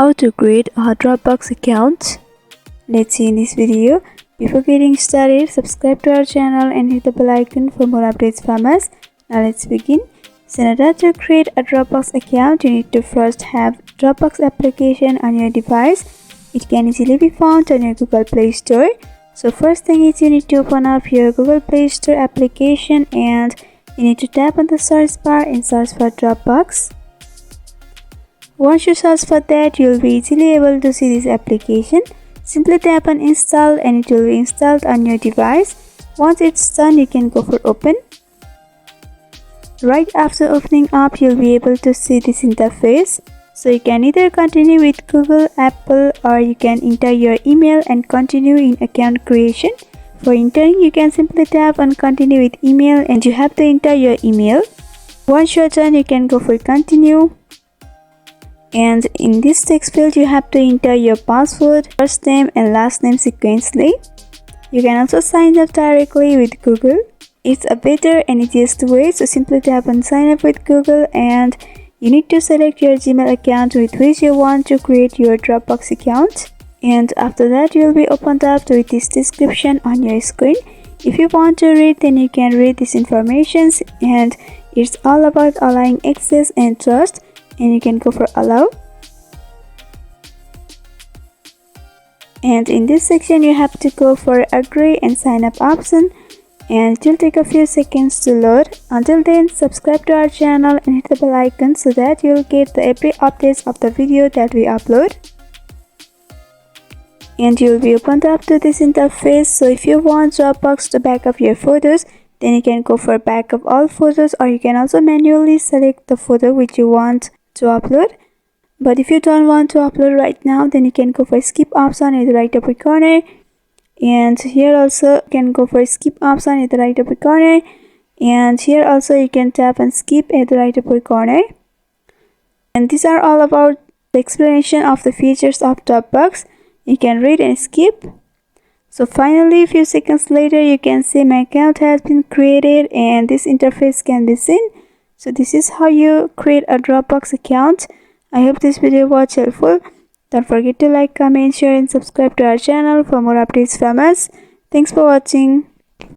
how to create a Dropbox account. Let's see in this video. Before getting started, subscribe to our channel and hit the bell icon for more updates from us. Now let's begin. So in order to create a Dropbox account, you need to first have Dropbox application on your device. It can easily be found on your Google Play Store. So first thing is you need to open up your Google Play Store application and you need to tap on the search bar and search for Dropbox. Once you search for that, you will be easily able to see this application. Simply tap on install and it will be installed on your device. Once it's done, you can go for open. Right after opening up, you'll be able to see this interface. So you can either continue with Google, Apple, or you can enter your email and continue in account creation. For entering, you can simply tap on continue with email and you have to enter your email. Once you're done, you can go for continue. And in this text field, you have to enter your password, first name and last name sequentially. You can also sign up directly with Google. It's a better and easiest way, so simply tap on sign up with Google and you need to select your Gmail account with which you want to create your Dropbox account. And after that, you will be opened up with this description on your screen. If you want to read, then you can read this information, and it's all about allowing access and trust, and you can go for allow. And in this section, you have to go for agree and sign up option, and it will take a few seconds to load. Until then, subscribe to our channel and hit the bell icon so that you'll get the every updates of the video that we upload. And you'll be opened up to this interface. So if you want Dropbox to back up your photos, then you can go for back up all photos, or you can also manually select the photo which you want to upload. But if you don't want to upload right now, then you can go for skip option in the right upper corner. And here also you can go for skip option in the right upper corner. And here also you can tap on skip at the right upper corner. And these are all about the explanation of the features of Dropbox. You can read and skip. So finally, a few seconds later, you can see my account has been created and this interface can be seen. So this is how you create a Dropbox account. I hope this video was helpful. Don't forget to like, comment, share and subscribe to our channel for more updates from us. Thanks for watching.